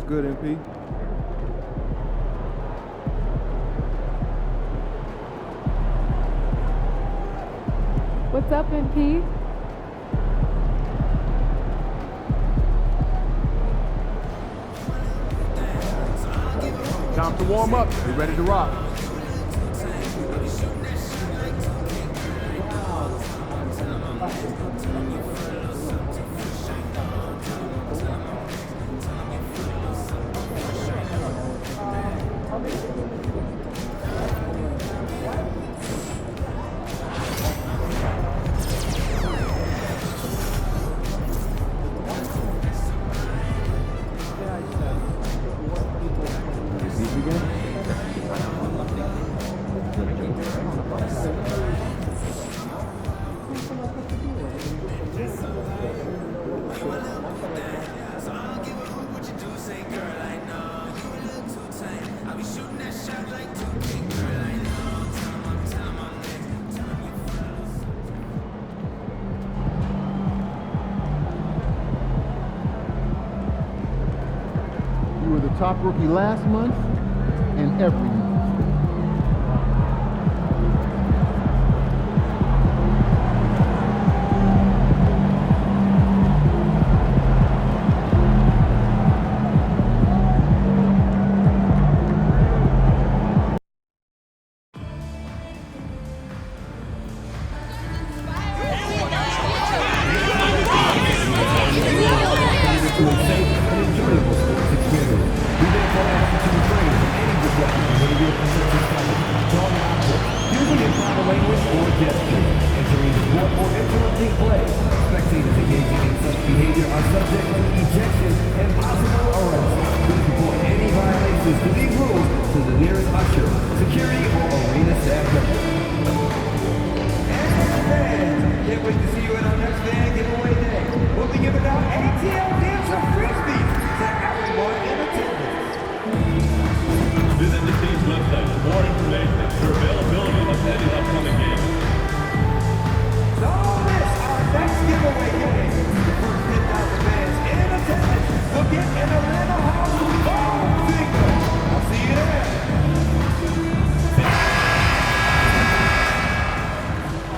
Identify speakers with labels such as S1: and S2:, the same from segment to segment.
S1: good, MP.
S2: What's up, MP?
S1: Time to warm up. Be ready to rock. You were the top rookie last month and every month.
S3: Visit the team's website for more information and for availability of any upcoming games.
S4: Don't miss our next giveaway game. The first 10,000 fans in attendance will get an Atlanta House ball single. I'll see you there.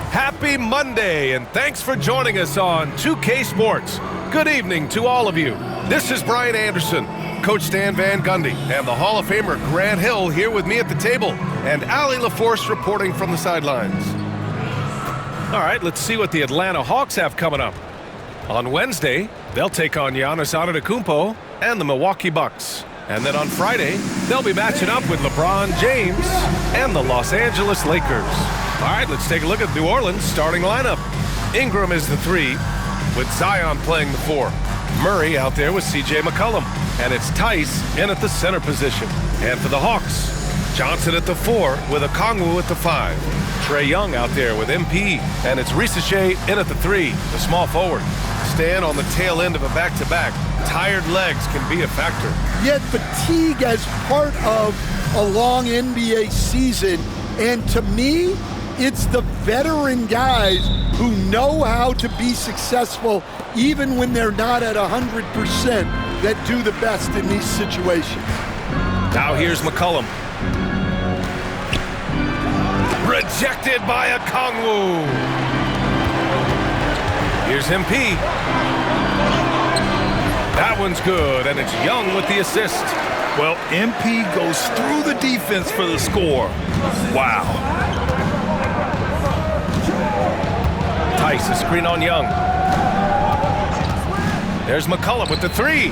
S5: Happy Monday, and thanks for joining us on 2K Sports. Good evening to all of you. This is Brian Anderson, Coach Stan Van Gundy, and the Hall of Famer Grant Hill here with me at the table, and Allie LaForce reporting from the sidelines. All right, let's see what the Atlanta Hawks have coming up. On Wednesday, they'll take on Giannis Antetokounmpo and the Milwaukee Bucks. And then on Friday, they'll be matching up with LeBron James and the Los Angeles Lakers. All right, let's take a look at New Orleans' starting lineup. Ingram is the 3, with Zion playing the 4. Murray out there with C.J. McCollum. And it's Tice in at the center position. And for the Hawks, Johnson at the 4 with Okongwu at the 5. Trae Young out there with MP. And it's Risache in at the 3, the small forward. Stan on the tail end of a back-to-back. Tired legs can be a factor.
S6: Yet fatigue as part of a long NBA season. And to me, it's the veteran guys who know how to be successful even when they're not at 100% that do the best in these situations.
S5: Now here's McCollum. Rejected by Okongwu. Here's MP. That one's good, and it's Young with the assist.
S7: Well, MP goes through the defense for the score. Wow.
S5: Tice, a screen on Young. There's McCollum with the 3.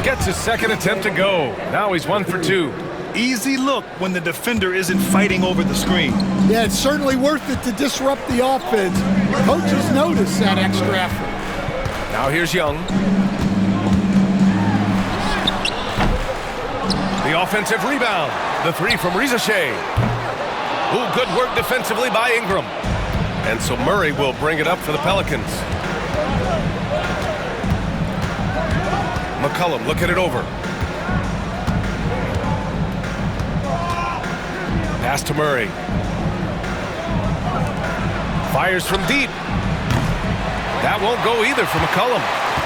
S5: Gets his second attempt to go. Now he's 1 for 2.
S7: Easy look when the defender isn't fighting over the screen.
S6: Yeah, it's certainly worth it to disrupt the offense. Coaches notice that extra effort.
S5: Now here's Young. The offensive rebound. The 3 from Risache. Ooh, good work defensively by Ingram. And so Murray will bring it up for the Pelicans. McCollum looking it over. Pass to Murray. Fires from deep. That won't go either for McCollum.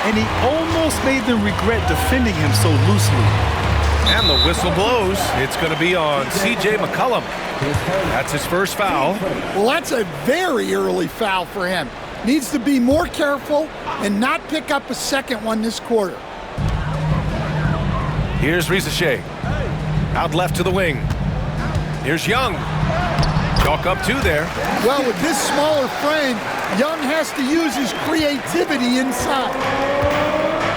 S7: and he almost made them regret defending him so loosely.
S5: And the whistle blows. It's going to be on C.J. McCollum. That's his first foul.
S6: Well, that's a very early foul for him. Needs to be more careful and not pick up a second one this quarter.
S5: Here's Rizachet. Out left to the wing. Here's Young. Chalk up two there.
S6: Well, with this smaller frame, Young has to use his creativity inside.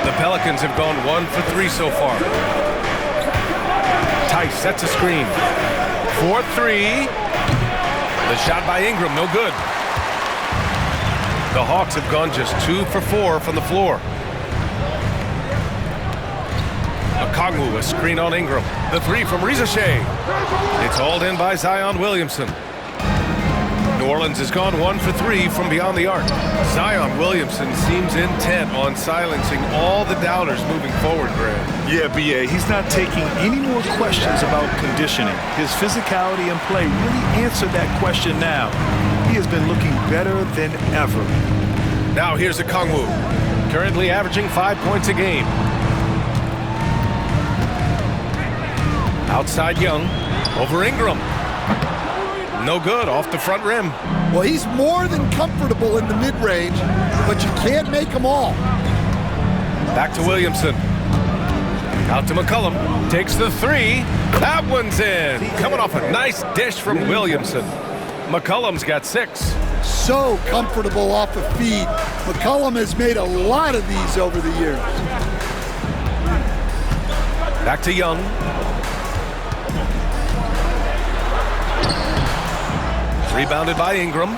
S5: The Pelicans have gone 1 for 3 so far. Tice sets a screen. 4-3. The shot by Ingram, no good. The Hawks have gone just 2 for 4 from the floor. Okongwu, a screen on Ingram. The three from Rizachet. It's hauled in by Zion Williamson. New Orleans has gone 1 for 3 from beyond the arc. Zion Williamson seems intent on silencing all the doubters moving forward, Grant.
S7: Yeah, B.A., he's not taking any more questions about conditioning. His physicality and play really answered that question now. He has been looking better than ever.
S5: Now here's Okongwu, currently averaging 5 points a game. Outside Young, over Ingram. No good, off the front rim.
S6: Well, he's more than comfortable in the mid-range, but you can't make them all.
S5: Back to Williamson. Out to McCollum. Takes the three. That one's in. Coming off a nice dish from Williamson. McCollum's got 6.
S6: So comfortable off a feed. McCollum has made a lot of these over the years.
S5: Back to Young. Rebounded by Ingram.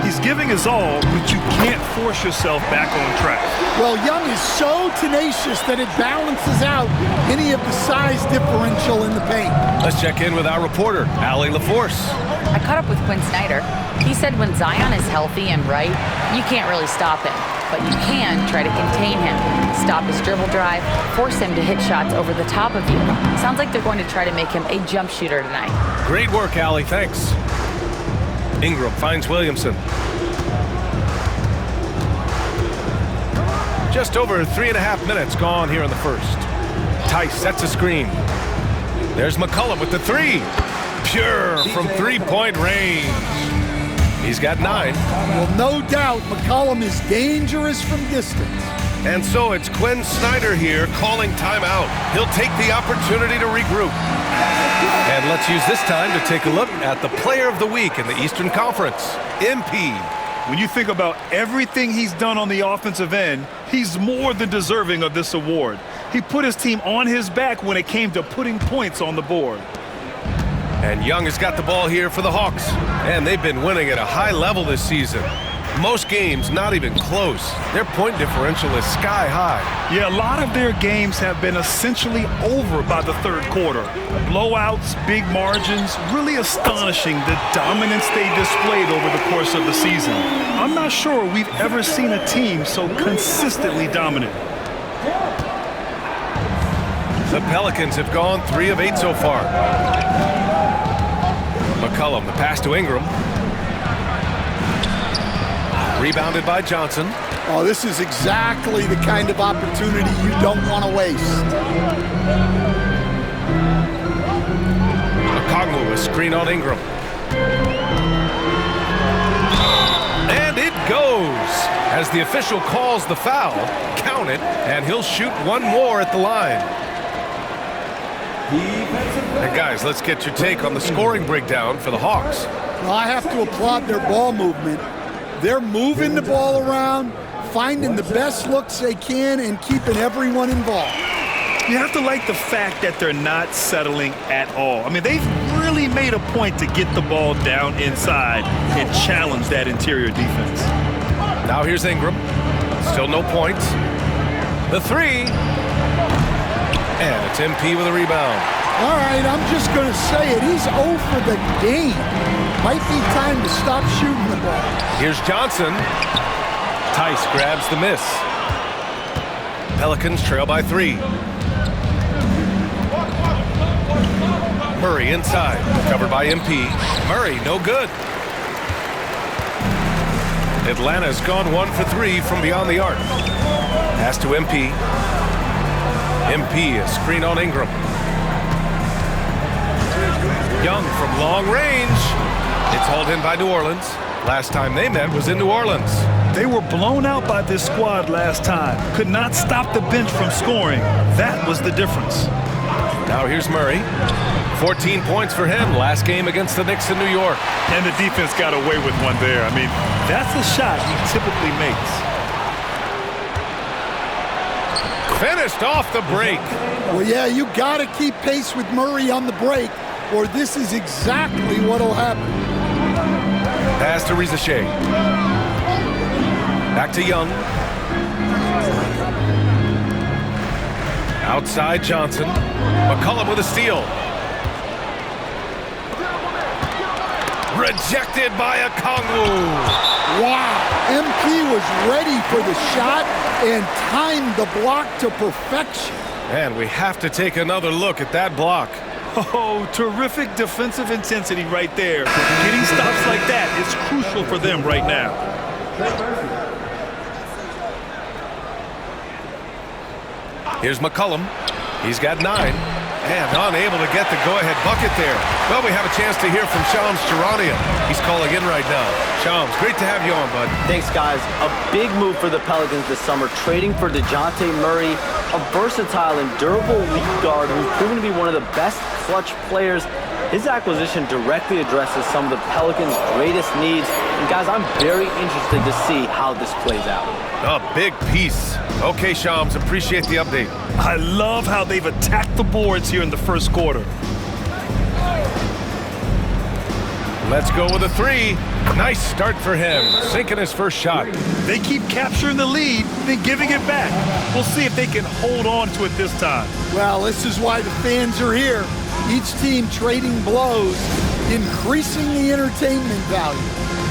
S7: He's giving his all, but you can't force yourself back on track.
S6: Well, Young is so tenacious that it balances out any of the size differential in the paint.
S5: Let's check in with our reporter, Allie LaForce.
S8: I caught up with Quinn Snyder. He said when Zion is healthy and right, you can't really stop him. But you can try to contain him, stop his dribble drive, force him to hit shots over the top of you. Sounds like they're going to try to make him a jump shooter tonight.
S5: Great work, Allie. Thanks. Ingram finds Williamson. Just over 3.5 minutes gone here in the first. Tice sets a screen. There's McCollum with the three. Pure from three-point range. He's got 9.
S6: Well, no doubt McCollum is dangerous from distance.
S5: And so it's Quinn Snyder here calling timeout. He'll take the opportunity to regroup. And let's use this time to take a look at the player of the week in the Eastern Conference, MP.
S7: When you think about everything he's done on the offensive end, he's more than deserving of this award. He put his team on his back when it came to putting points on the board.
S5: And Young has got the ball here for the Hawks. And they've been winning at a high level this season. Most games not even close. Their point differential is sky high.
S7: Yeah, a lot of their games have been essentially over by the third quarter. Blowouts, big margins, really astonishing the dominance they displayed over the course of the season. I'm not sure we've ever seen a team so consistently dominant.
S5: The Pelicans have gone 3 of 8 so far. McCollum, the pass to Ingram. Rebounded by Johnson.
S6: Oh, this is exactly the kind of opportunity you don't want to waste.
S5: Okongwu, a screen on Ingram. And it goes. As the official calls the foul, count it, and he'll shoot one more at the line. And guys, let's get your take on the scoring breakdown for the Hawks.
S6: Well, I have to applaud their ball movement. They're moving the ball around, finding the best looks they can, and keeping everyone involved.
S7: You have to like the fact that they're not settling at all. I mean, they've really made a point to get the ball down inside and challenge that interior defense.
S5: Now here's Ingram. Still no points. The three. And it's MP with a rebound.
S6: All right, I'm just going to say it. He's 0 for the game. Might be time to stop shooting the ball.
S5: Here's Johnson. Tice grabs the miss. Pelicans trail by 3. Murray inside. Covered by MP. Murray, no good. Atlanta's gone 1 for 3 from beyond the arc. Pass to MP. MP, a screen on Ingram. Young from long range. It's hauled in by New Orleans. Last time they met was in New Orleans.
S7: They were blown out by this squad last time. Could not stop the bench from scoring. That was the difference.
S5: Now here's Murray. 14 points for him last game against the Knicks in New York.
S7: And the defense got away with one there. I mean, that's a shot he typically makes.
S5: Finished off the break.
S6: Well, yeah, you got to keep pace with Murray on the break, or this is exactly what'll happen.
S5: Pass to Rizachet. Back to Young. Outside Johnson. McCollum with a steal. Rejected by Okongwu.
S6: Wow, MP was ready for the shot and timed the block to perfection.
S5: And we have to take another look at that block.
S7: Oh, terrific defensive intensity right there. Getting stops like that is crucial for them right now.
S5: Here's McCollum. He's got 9. And unable to get the go-ahead bucket there. Well, we have a chance to hear from Shams Charania. He's calling in right now. Shams, great to have you on, bud.
S9: Thanks, guys. A big move for the Pelicans this summer, trading for DeJounte Murray, a versatile and durable lead guard who's proven to be one of the best clutch players. His acquisition directly addresses some of the Pelicans' greatest needs. And, guys, I'm very interested to see how this plays out.
S5: A big piece. Okay, Shams, appreciate the update.
S7: I love how they've attacked the boards here in the first quarter.
S5: Let's go with a 3. Nice start for him, sinking his first shot.
S7: They keep capturing the lead, then giving it back. We'll see if they can hold on to it this time.
S6: Well, this is why the fans are here. Each team trading blows, increasing the entertainment value.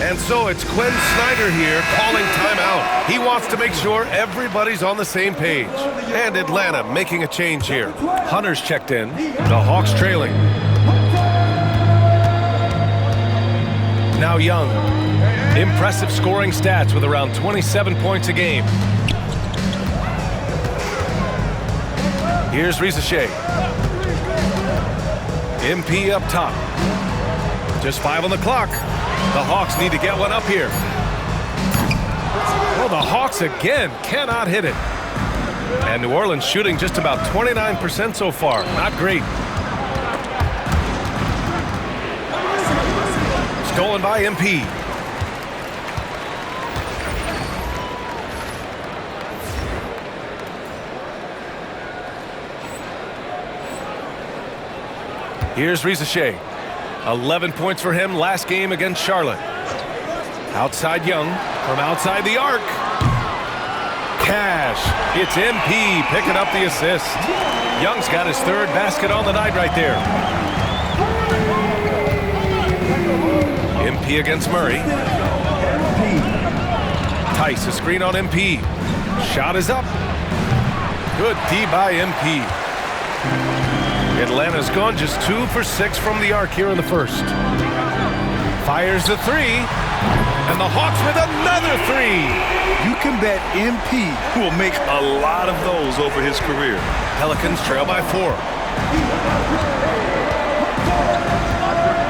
S5: And so it's Quinn Snyder here calling timeout. He wants to make sure everybody's on the same page. And Atlanta making a change here. Hunter's checked in. The Hawks trailing. Now Young. Impressive scoring stats with around 27 points a game. Here's Rizachet. MP up top. Just 5 on the clock. The Hawks need to get one up here. Well, the Hawks again cannot hit it. And New Orleans shooting just about 29% so far. Not great. Stolen by MP. Here's Rizachet. 11 points for him last game against Charlotte. Outside Young from outside the arc. Cash. It's MP picking up the assist. Young's got his 3rd basket on the night right there. MP against Murray. Tice, a screen on MP. Shot is up. Good D by MP. Atlanta's gone just 2 for 6 from the arc here in the first. Fires the 3. And the Hawks with another 3.
S7: You can bet MP will make a lot of those over his career.
S5: Pelicans trail by 4.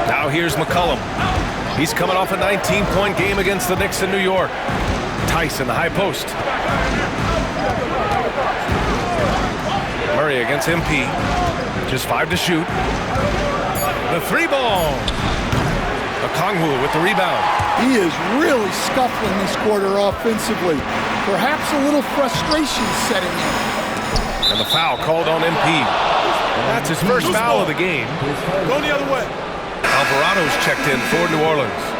S5: Now here's McCollum. He's coming off a 19-point game against the Knicks in New York. Tice in the high post. Murray against MP. Just 5 to shoot. The 3 ball. Okongwu with the rebound.
S6: He is really scuffling this quarter offensively. Perhaps a little frustration setting in.
S5: And the foul called on MP. That's his first foul of the game.
S7: Go the other way.
S5: Alvarado's checked in for New Orleans.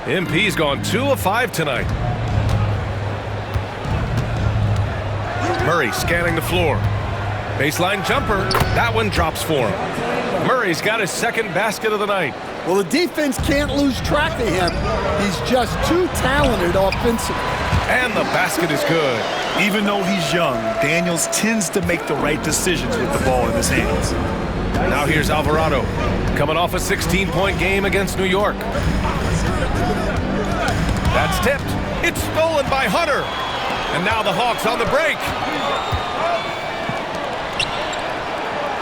S5: MP's gone 2 of 5 tonight. Murray scanning the floor. Baseline jumper. That one drops for him. Murray's got his 2nd basket of the night.
S6: Well, the defense can't lose track of him. He's just too talented offensively.
S5: And the basket is good.
S7: Even though he's young, Daniels tends to make the right decisions with the ball in his hands.
S5: Now here's Alvarado, coming off a 16-point game against New York. That's tipped. It's stolen by Hunter. And now the Hawks on the break.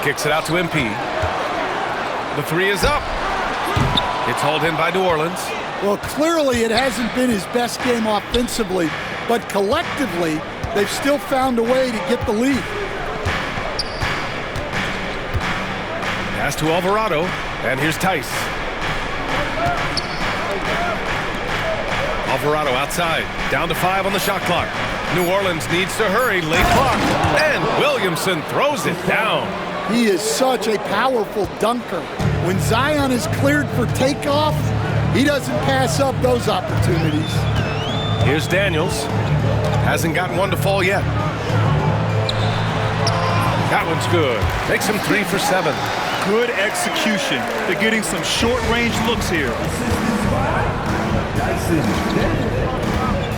S5: Kicks it out to MP. The three is up. It's hauled in by New Orleans.
S6: Well, clearly it hasn't been his best game offensively, but collectively, they've still found a way to get the lead.
S5: Pass to Alvarado, and here's Tice. Alvarado outside, down to 5 on the shot clock. New Orleans needs to hurry, late clock, and Williamson throws it down.
S6: He is such a powerful dunker. When Zion is cleared for takeoff, he doesn't pass up those opportunities.
S5: Here's Daniels. Hasn't gotten one to fall yet. That one's good. Makes him 3 for 7.
S7: Good execution. They're getting some short-range looks here.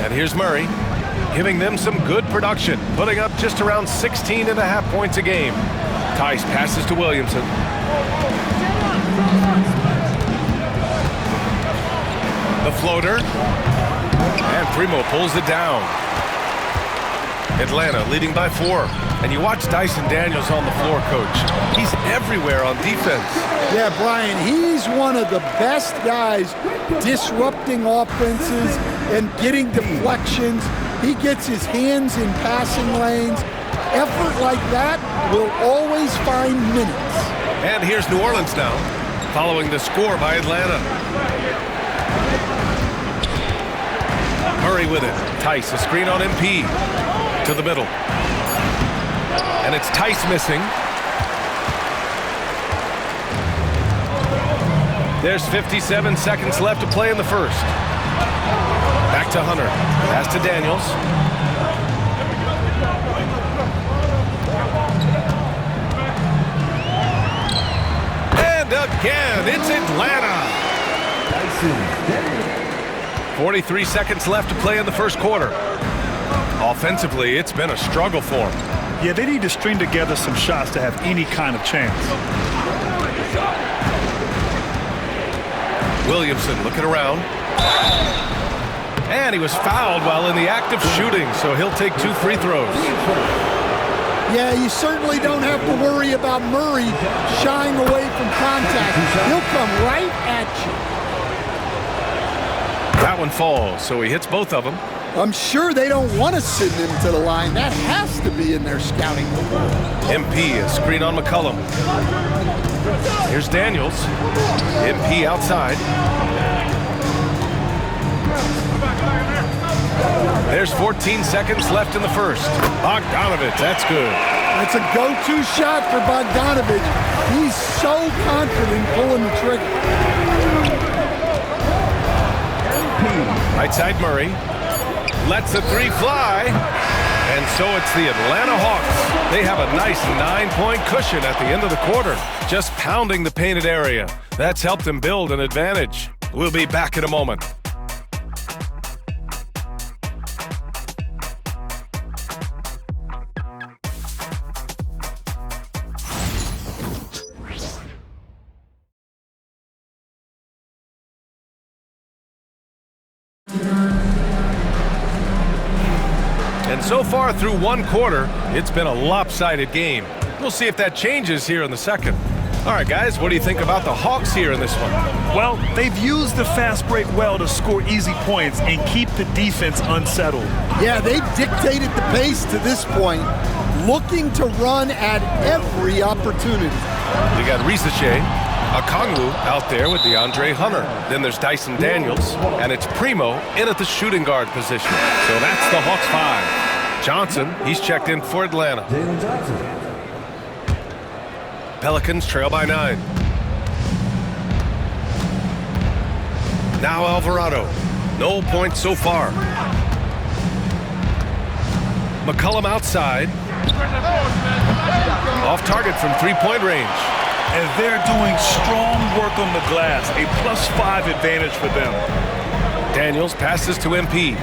S5: And here's Murray, giving them some good production, putting up just around 16.5 points a game. Tice passes to Williamson. The floater. And Primo pulls it down. Atlanta leading by 4. And you watch Dyson Daniels on the floor, Coach. He's everywhere on defense.
S6: Yeah, Brian, he's one of the best guys disrupting offenses and getting deflections. He gets his hands in passing lanes. Effort like that will always find minutes.
S5: And here's New Orleans now, following the score by Atlanta. Murray with it. Tice, a screen on MP. To the middle. And it's Tice missing. There's 57 seconds left to play in the first. Back to Hunter. Pass to Daniels. And again, it's Atlanta. 43 seconds left to play in the first quarter. Offensively, it's been a struggle for them.
S7: Yeah, they need to string together some shots to have any kind of chance.
S5: Williamson looking around. And he was fouled while in the act of shooting, so he'll take 2 free throws.
S6: Yeah, you certainly don't have to worry about Murray shying away from contact. He'll come right at you.
S5: That one falls, so he hits both of them.
S6: I'm sure they don't want to send him to the line. That has to be in their scouting report.
S5: MP, a screen on McCollum. Here's Daniels. MP outside. There's 14 seconds left in the first. Bogdanovich, that's good.
S6: It's a go-to shot for Bogdanovich. He's so confident pulling the trigger.
S5: Right side Murray. Lets the 3 fly. And so it's the Atlanta Hawks. They have a nice 9-point cushion at the end of the quarter, just pounding the painted area. That's helped them build an advantage. We'll be back in a moment. And so far through one quarter, it's been a lopsided game. We'll see if that changes here in the second. All right, guys, what do you think about the Hawks here in this one?
S7: Well, they've used the fast break well to score easy points and keep the defense unsettled.
S6: Yeah, they've dictated the pace to this point, looking to run at every opportunity.
S5: You got Risache, Okongwu out there with DeAndre Hunter. Then there's Dyson Daniels, and it's Primo in at the shooting guard position. So that's the Hawks 5. Johnson, he's checked in for Atlanta. Pelicans trail by 9. Now Alvarado. No points so far. McCollum outside. Off target from 3-point range.
S7: And they're doing strong work on the glass. A +5 advantage for them.
S5: Daniels passes to MP.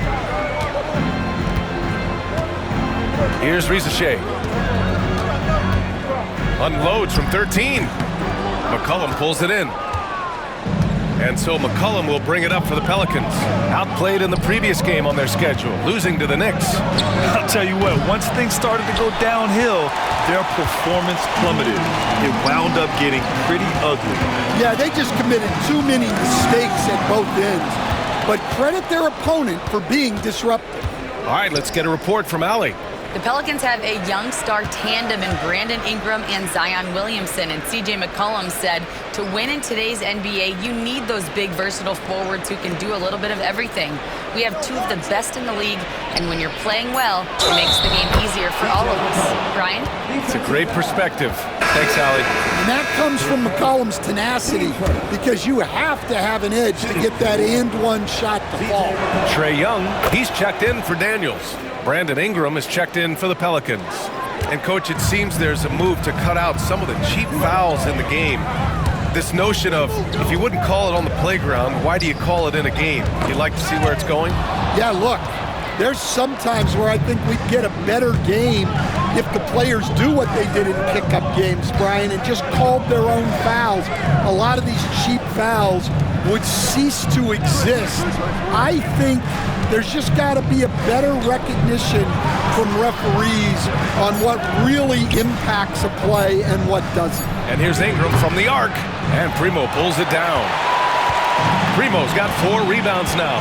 S5: Here's Risache. Unloads from 13. McCollum pulls it in. And so McCollum will bring it up for the Pelicans. Outplayed in the previous game on their schedule, losing to the Knicks.
S7: I'll tell you what, once things started to go downhill, their performance plummeted. It wound up getting pretty ugly.
S6: Yeah, they just committed too many mistakes at both ends. But credit their opponent for being disruptive.
S5: All right, let's get a report from Allie.
S8: The Pelicans have a young star tandem in Brandon Ingram and Zion Williamson, and C.J. McCollum said to win in today's NBA, you need those big, versatile forwards who can do a little bit of everything. We have two of the best in the league, and when you're playing well, it makes the game easier for all of us. Brian?
S5: It's a great perspective. Thanks, Allie.
S6: And that comes from McCollum's tenacity, because you have to have an edge to get that and one shot to fall.
S5: Trae Young, he's checked in for Daniels. Brandon Ingram is checked in for the Pelicans. And, Coach, it seems there's a move to cut out some of the cheap fouls in the game. This notion of, if you wouldn't call it on the playground, why do you call it in a game? You'd like to see where it's going?
S6: Yeah, look, there's sometimes where I think we'd get a better game if the players do what they did in pickup games, Brian, and just called their own fouls. A lot of these cheap fouls would cease to exist. I think there's just got to be a better recognition from referees on what really impacts a play and what doesn't.
S5: And here's Ingram from the arc, and Primo pulls it down. Primo's got 4 rebounds now.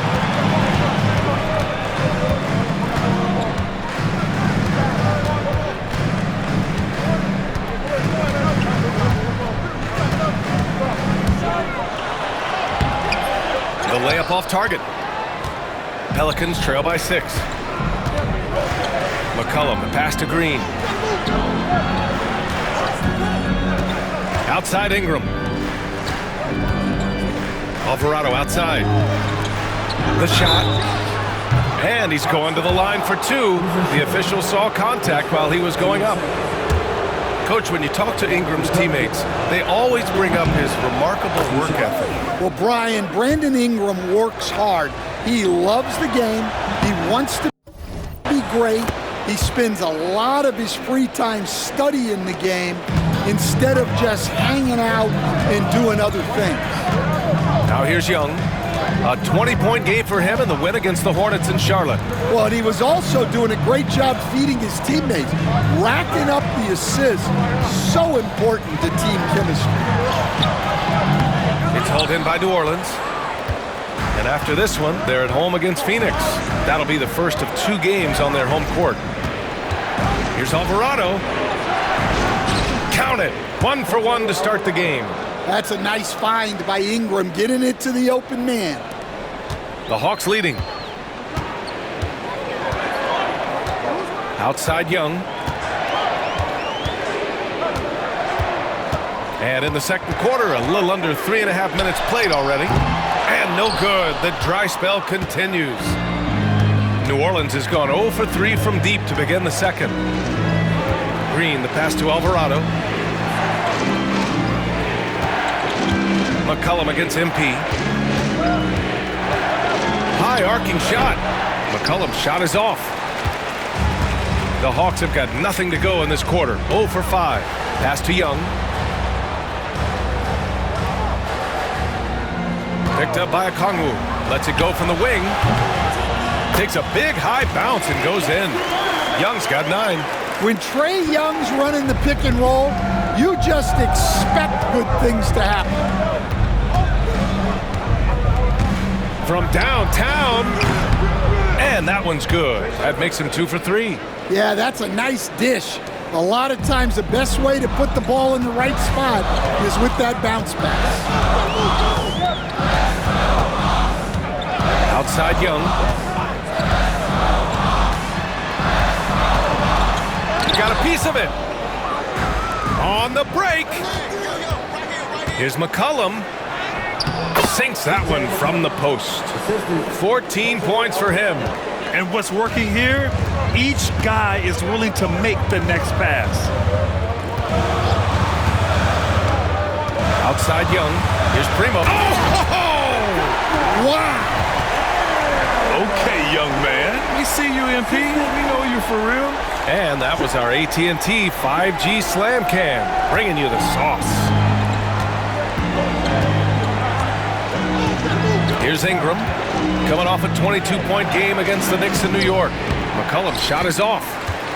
S5: The layup off target. Pelicans trail by 6. McCollum, the pass to Green. Outside Ingram. Alvarado outside. The shot. And he's going to the line for 2. The official saw contact while he was going up. Coach, when you talk to Ingram's teammates, they always bring up his remarkable work ethic.
S6: Well, Brian, Brandon Ingram works hard. He loves the game. He wants to be great. He spends a lot of his free time studying the game instead of just hanging out and doing other things.
S5: Now here's Young. A 20-point game for him in the win against the Hornets in Charlotte.
S6: Well, and he was also doing a great job feeding his teammates, racking up the assists. So important to team chemistry.
S5: It's hauled in by New Orleans. And after this one, they're at home against Phoenix. That'll be the first of 2 games on their home court. Here's Alvarado. Count it. 1 for 1 to start the game.
S6: That's a nice find by Ingram, getting it to the open man.
S5: The Hawks leading. Outside Young. And in the second quarter, a little under 3.5 minutes played already. And no good. The dry spell continues. New Orleans has gone 0 for 3 from deep to begin the second. Green, the pass to Alvarado. McCollum against MP. High arcing shot. McCollum's shot is off. The Hawks have got nothing to go in this quarter. 0 for 5. Pass to Young. Picked up by Okongwu. Lets it go from the wing. Takes a big high bounce and goes in. Young's got 9.
S6: When Trae Young's running the pick and roll, you just expect good things to happen.
S5: From downtown. And that one's good. That makes him 2 for 3.
S6: Yeah, that's a nice dish. A lot of times the best way to put the ball in the right spot is with that bounce pass.
S5: Outside Young. Got a piece of it. On the break. Here's McCollum. Sinks that one from the post. 14 points for him.
S7: And what's working here, each guy is willing to make the next pass.
S5: Outside Young. Here's Primo. Oh!
S6: Wow!
S7: Okay, young man. We see you, MP. We know you for real.
S5: And that was our AT&T 5G Slam Cam, bringing you the sauce. Here's Ingram, coming off a 22-point game against the Knicks in New York. McCollum's shot is off.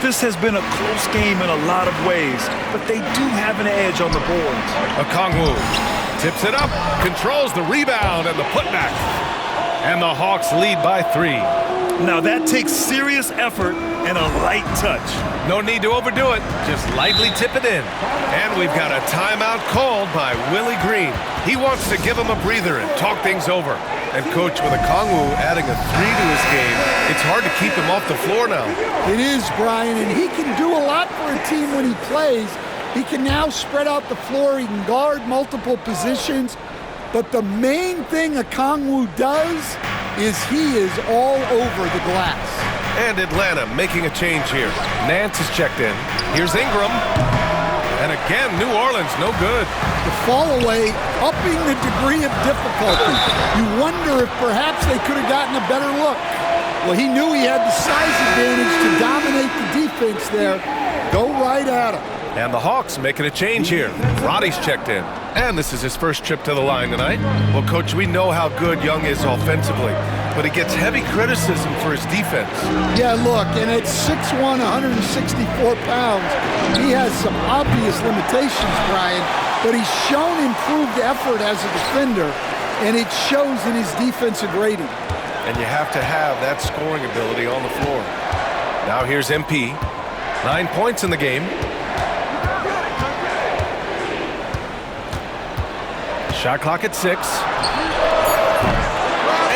S7: This has been a close game in a lot of ways, but they do have an edge on the boards.
S5: Okongwu tips it up, controls the rebound and the putback. And the Hawks lead by 3.
S7: Now that takes serious effort and a light touch.
S5: No need to overdo it, just lightly tip it in. And we've got a timeout called by Willie Green. He wants to give him a breather and talk things over. And Coach, with Okongwu adding a 3 to his game, it's hard to keep him off the floor now.
S6: It is, Brian, and he can do a lot for a team when he plays. He can now spread out the floor. He can guard multiple positions. But the main thing Okongwu does is he is all over the glass.
S5: And Atlanta making a change here. Nance is checked in. Here's Ingram. And again, New Orleans, no good.
S6: The fall away, upping the degree of difficulty. You wonder if perhaps they could have gotten a better look. Well, he knew he had the size advantage to dominate the defense there. Go right at him.
S5: And the Hawks making a change here. Roddy's checked in. And this is his first trip to the line tonight. Well, Coach, we know how good Young is offensively, but he gets heavy criticism for his defense.
S6: Yeah, look, and at 6'1", 164 pounds, he has some obvious limitations, Brian, but he's shown improved effort as a defender, and it shows in his defensive rating.
S5: And you have to have that scoring ability on the floor. Now here's MP. 9 points in the game. Shot clock at 6.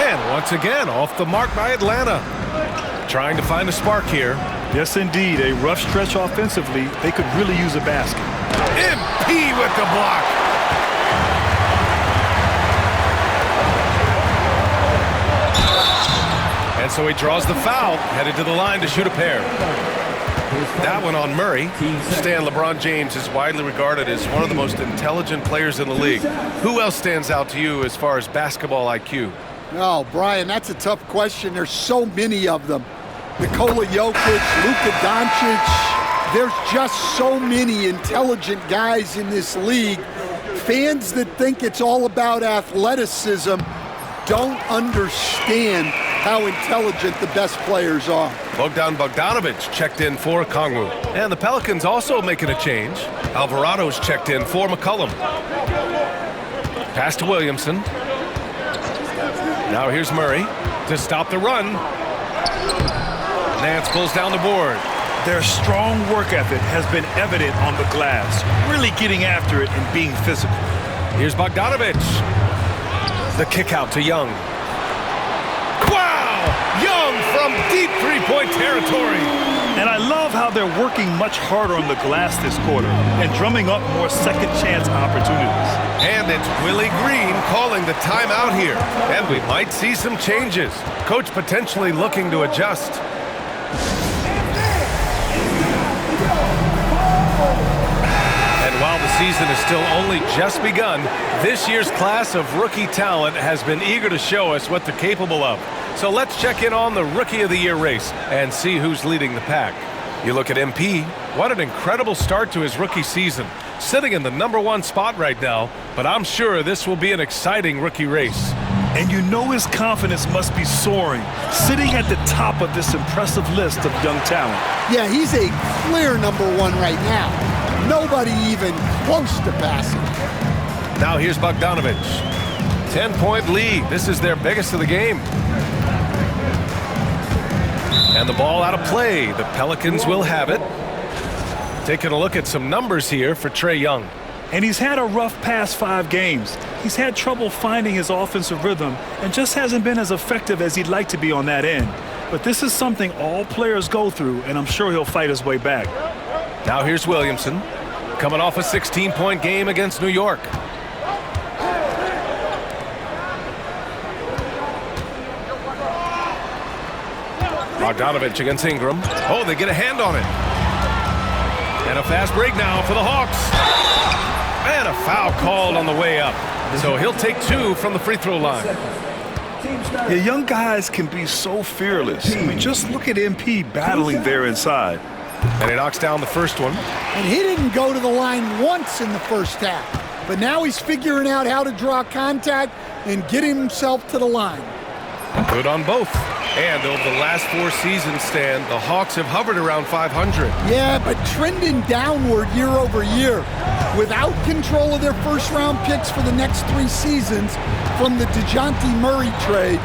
S5: And once again, off the mark by Atlanta. Trying to find a spark here.
S7: Yes, indeed. A rough stretch offensively. They could really use a basket.
S5: MP with the block. And so he draws the foul, headed to the line to shoot a pair. That one on Murray. Stan, LeBron James is widely regarded as one of the most intelligent players in the league. Who else stands out to you as far as basketball IQ?
S6: Oh, Brian, that's a tough question. There's so many of them. Nikola Jokic, Luka Doncic. There's just so many intelligent guys in this league. Fans that think it's all about athleticism don't understand how intelligent the best players are.
S5: Bogdan Bogdanovic checked in for Okongwu. And the Pelicans also making a change. Alvarado's checked in for McCollum. Pass to Williamson. Now here's Murray to stop the run. Nance pulls down the board.
S7: Their strong work ethic has been evident on the glass, really getting after it and being physical.
S5: Here's Bogdanovic. The kick out to Young. Wow! Young from deep three-point territory.
S7: And I love how they're working much harder on the glass this quarter and drumming up more second chance opportunities.
S5: And it's Willie Green calling the timeout here. And we might see some changes. Coach potentially looking to adjust. And while the season is still only just begun, this year's class of rookie talent has been eager to show us what they're capable of. So let's check in on the Rookie of the Year race and see who's leading the pack. You look at MP, what an incredible start to his rookie season. Sitting in the #1 spot right now, but I'm sure this will be an exciting rookie race.
S7: And you know his confidence must be soaring, sitting at the top of this impressive list of young talent.
S6: Yeah, he's a clear #1 right now. Nobody even close to passing.
S5: Now here's Bogdanovic. 10-point lead. This is their biggest of the game. And the ball out of play. The Pelicans will have it. Taking a look at some numbers here for Trae Young.
S7: And he's had a rough past 5 games. He's had trouble finding his offensive rhythm and just hasn't been as effective as he'd like to be on that end. But this is something all players go through, and I'm sure he'll fight his way back.
S5: Now here's Williamson, coming off a 16-point game against New York. Bogdanovic against Ingram. Oh, they get a hand on it. And a fast break now for the Hawks. And a foul called on the way up. So he'll take 2 from the free throw line.
S7: Yeah, young guys can be so fearless. I mean, just look at MP battling there inside.
S5: And he knocks down the first one.
S6: And he didn't go to the line once in the first half. But now he's figuring out how to draw contact and get himself to the line.
S5: Good on both. And over the last 4 seasons, Stan, the Hawks have hovered around 500.
S6: Yeah, but trending downward year over year. Without control of their first-round picks for the next 3 seasons from the DeJounte Murray trade,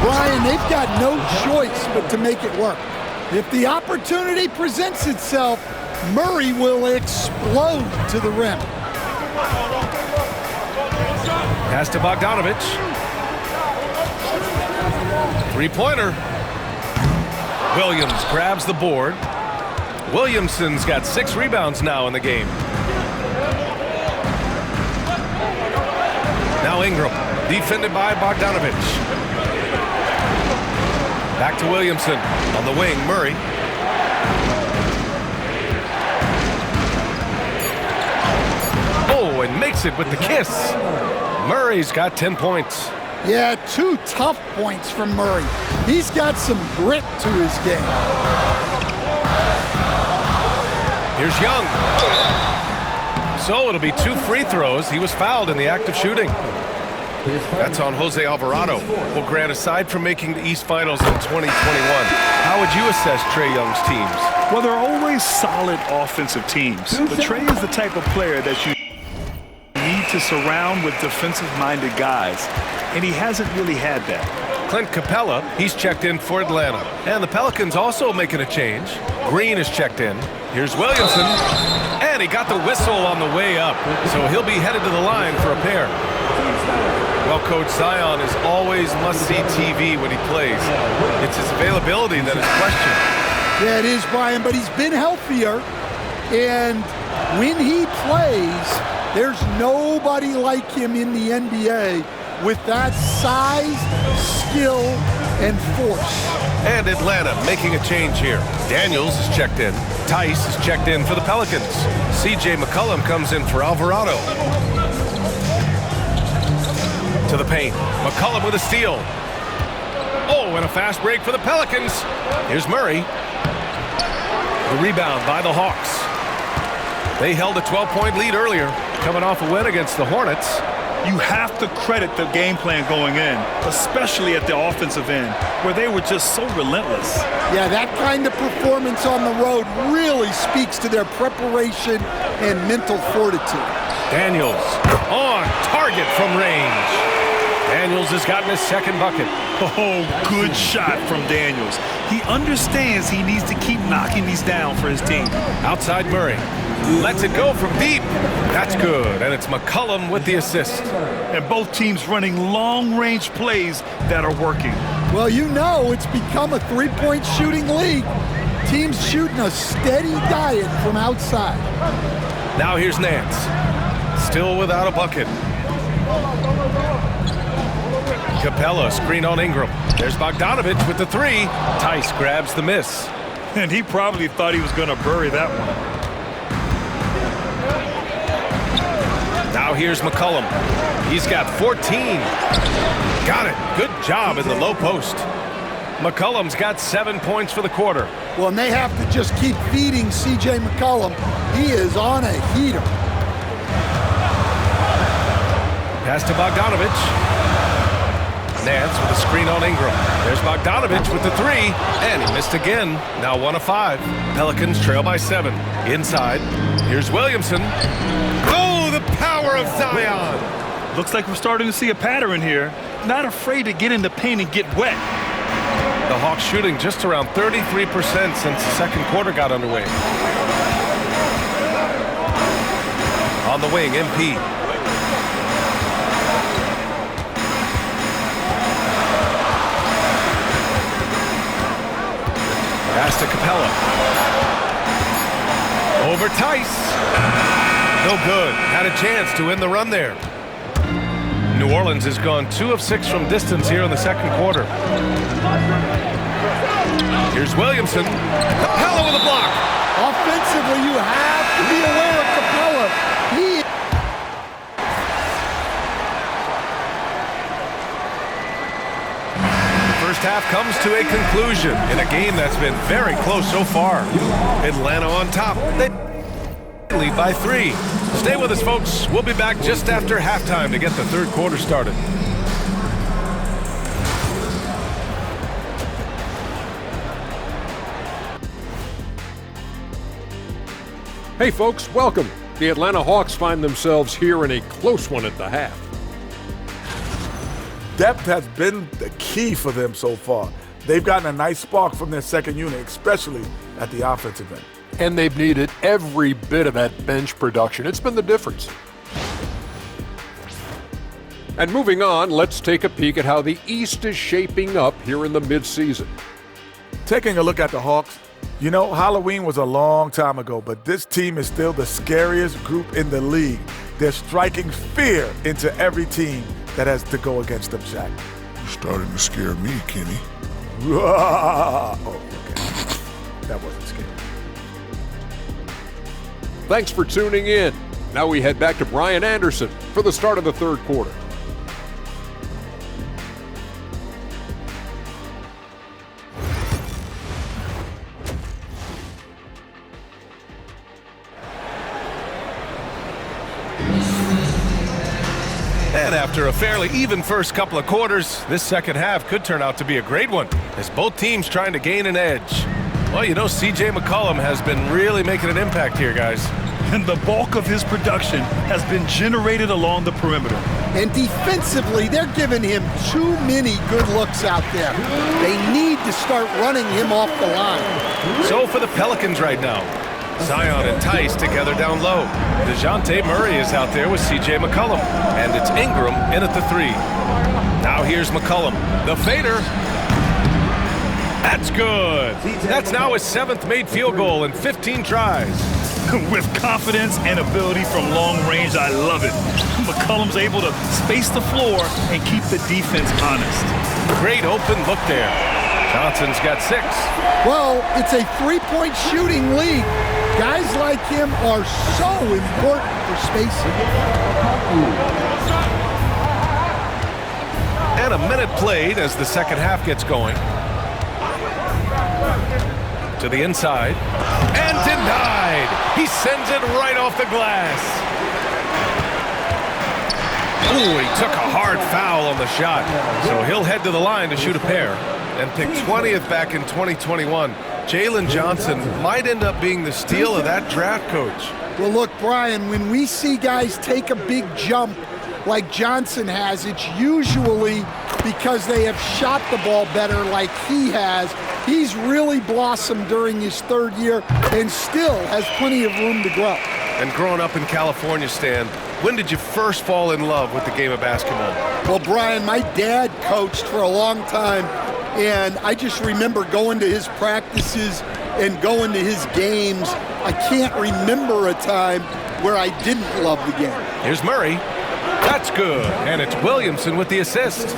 S6: Brian, they've got no choice but to make it work. If the opportunity presents itself, Murray will explode to the rim.
S5: Pass to Bogdanovich. Three-pointer. Williams grabs the board. Williamson's got 6 rebounds now in the game. Now Ingram, defended by Bogdanovich. Back to Williamson. On the wing, Murray. Oh, and makes it with the kiss. Murray's got 10 points.
S6: Yeah, 2 tough points from Murray. He's got some grit to his game.
S5: Here's Young. So it'll be 2 free throws. He was fouled in the act of shooting. That's on Jose Alvarado. Well, Grant, aside from making the East Finals in 2021, how would you assess Trae Young's teams?
S7: Well, they're always solid offensive teams. But Trae is the type of player that you need to surround with defensive-minded guys, and he hasn't really had that.
S5: Clint Capella, he's checked in for Atlanta. And the Pelicans also making a change. Green is checked in. Here's Williamson. And he got the whistle on the way up. So he'll be headed to the line for a pair. Well, Coach, Zion is always must-see TV when he plays. It's his availability that is questioned.
S6: Yeah, it is, Brian, but he's been healthier. And when he plays, there's nobody like him in the NBA with that size, skill, and force.
S5: And Atlanta making a change here. Daniels is checked in. Tice is checked in for the Pelicans. C.J. McCollum comes in for Alvarado. To the paint. McCollum with a steal. Oh, and a fast break for the Pelicans. Here's Murray. The rebound by the Hawks. They held a 12-point lead earlier, coming off a win against the Hornets.
S7: You have to credit the game plan going in, especially at the offensive end, where they were just so relentless.
S6: Yeah, that kind of performance on the road really speaks to their preparation and mental fortitude.
S5: Daniels on target from range. Daniels has gotten his second bucket.
S7: Oh, good shot from Daniels. He understands he needs to keep knocking these down for his team.
S5: Outside Murray. Lets it go from deep. That's good, and it's McCollum with the assist.
S7: And both teams running long-range plays that are working.
S6: Well, you know it's become a three-point shooting league. Teams shooting a steady diet from outside.
S5: Now here's Nance. Still without a bucket. Capella screen on Ingram. There's Bogdanovich with the 3. Tice grabs the miss.
S7: And he probably thought he was going to bury that one.
S5: Now here's McCollum. He's got 14. Got it. Good job in the low post. McCollum's got 7 points for the quarter.
S6: Well, and they have to just keep feeding C.J. McCollum. He is on a heater.
S5: Pass to Bogdanovich. Nance with a screen on Ingram. There's Bogdanovich with the 3, and he missed again. Now 1 of 5. Pelicans trail by 7. Inside. Here's Williamson. Oh, the power of Zion!
S7: Looks like we're starting to see a pattern here. Not afraid to get in the paint and get wet.
S5: The Hawks shooting just around 33% since the second quarter got underway. On the wing, MP. Pass to Capella. Over Tice. No good. Had a chance to win the run there. New Orleans has gone 2 of 6 from distance here in the second quarter. Here's Williamson. Capella with a block.
S6: Offensively, you have to be aware of Capella.
S5: First half comes to a conclusion in a game that's been very close so far. Atlanta on top. They lead by 3. Stay with us, folks. We'll be back just after halftime to get the third quarter started.
S10: Hey folks, welcome. The Atlanta Hawks find themselves here in a close one at the half.
S11: Depth has been the key for them so far. They've gotten a nice spark from their second unit, especially at the offensive end.
S10: And they've needed every bit of that bench production. It's been the difference. And moving on, let's take a peek at how the East is shaping up here in the midseason.
S11: Taking a look at the Hawks, you know, Halloween was a long time ago, but this team is still the scariest group in the league. They're striking fear into every team that has to go against them, Shaq.
S12: You're starting to scare me, Kenny.
S11: Oh, okay. That wasn't scary.
S10: Thanks for tuning in. Now we head back to Brian Anderson for the start of the third quarter.
S5: And after a fairly even first couple of quarters, this second half could turn out to be a great one, as both teams trying to gain an edge. Well, you know, C.J. McCollum has been really making an impact here, guys.
S7: And the bulk of his production has been generated along the perimeter.
S6: And defensively, they're giving him too many good looks out there. They need to start running him off the line.
S5: So for the Pelicans right now, Zion and Tice together down low. DeJounte Murray is out there with C.J. McCollum, and it's Ingram in at the three. Now here's McCollum, the fader. That's good. That's now his 7th made field goal in 15 tries.
S7: With confidence and ability from long range, I love it. McCollum's able to space the floor and keep the defense honest.
S5: Great open look there. Johnson's got 6.
S6: Well, it's a three-point shooting league. Guys like him are so important for spacing.
S5: And a minute played as the second half gets going. To the inside. And denied. He sends it right off the glass. Ooh, he took a hard foul on the shot. So he'll head to the line to shoot a pair. And pick 20th back in 2021. Jalen Johnson might end up being the steal of that draft, Coach.
S6: Well, look, Brian, when we see guys take a big jump like Johnson has, it's usually because they have shot the ball better like he has. He's really blossomed during his third year and still has plenty of room to grow.
S5: And growing up in California, Stan, when did you first fall in love with the game of basketball?
S6: Well, Brian, my dad coached for a long time, and I just remember going to his practices and going to his games. I can't remember a time where I didn't love the game.
S5: Here's Murray. That's good. And it's Williamson with the assist.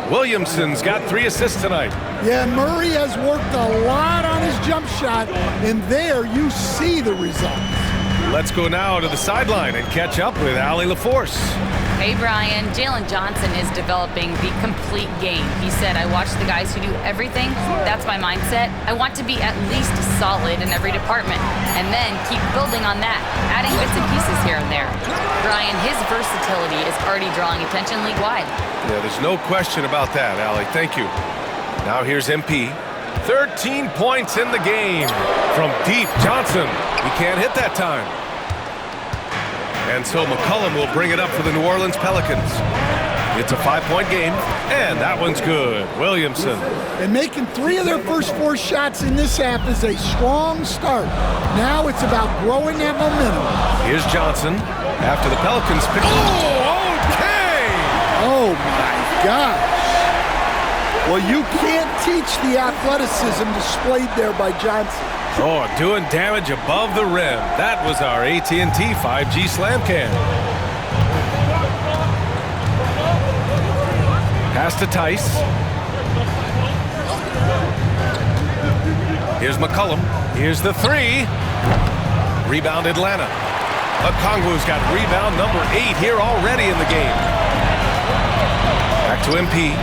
S5: Williamson's got 3 assists tonight.
S6: Yeah, Murray has worked a lot on his jump shot, and there you see the results.
S5: Let's go now to the sideline and catch up with Allie LaForce.
S8: Hey, Brian. Jalen Johnson is developing the complete game. He said, I watch the guys who do everything. That's my mindset. I want to be at least solid in every department and then keep building on that, adding bits and pieces here and there. Brian, his versatility is already drawing attention league-wide.
S5: Yeah, there's no question about that, Allie. Thank you. Now here's MP. 13 points in the game. From deep, Johnson. He can't hit that time. And so McCollum will bring it up for the New Orleans Pelicans. It's a 5-point game, and that one's good. Williamson.
S6: And making 3 of their first 4 shots in this half is a strong start. Now it's about growing that momentum.
S5: Here's Johnson after the Pelicans pick. Oh, okay!
S6: Oh, my gosh. Well, you can't teach the athleticism displayed there by Johnson.
S5: Oh, doing damage above the rim. That was our AT&T 5G slam can. Pass to Tice. Here's McCollum. Here's the 3. Rebound Atlanta. Okongwu's got rebound number 8 here already in the game. Back to MP.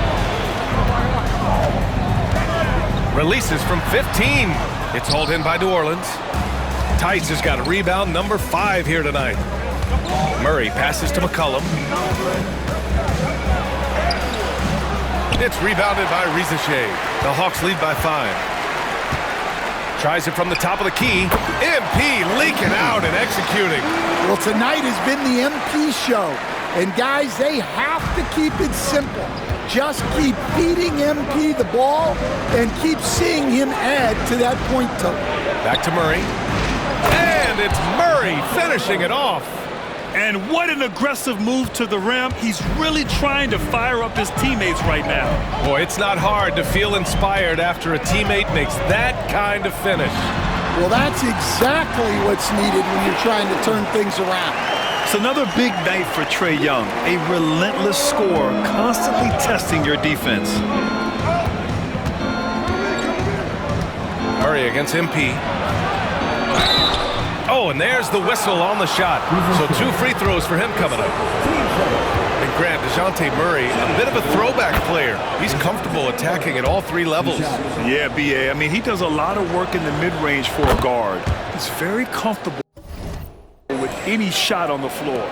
S5: Releases from 15. It's hauled in by New Orleans. Tice has got a rebound number 5 here tonight. Murray passes to McCollum. It's rebounded by Rizachet. The Hawks lead by 5. Tries it from the top of the key. MP leaking out and executing.
S6: Well, tonight has been the MP show. And guys, they have to keep it simple. Just keep feeding MP the ball and keep seeing him add to that point total.
S5: Back to Murray. And it's Murray finishing it off.
S7: And what an aggressive move to the rim. He's really trying to fire up his teammates right now.
S5: Boy, it's not hard to feel inspired after a teammate makes that kind of finish.
S6: Well, that's exactly what's needed when you're trying to turn things around.
S7: It's another big night for Trae Young, a relentless scorer, constantly testing your defense.
S5: Murray against MP. Oh, and there's the whistle on the shot. So 2 free throws for him coming up. And Grant, DeJounte Murray, a bit of a throwback player. He's comfortable attacking at all 3 levels.
S7: Yeah, B.A. I mean, he does a lot of work in the mid-range for a guard. He's very comfortable with any shot on the floor.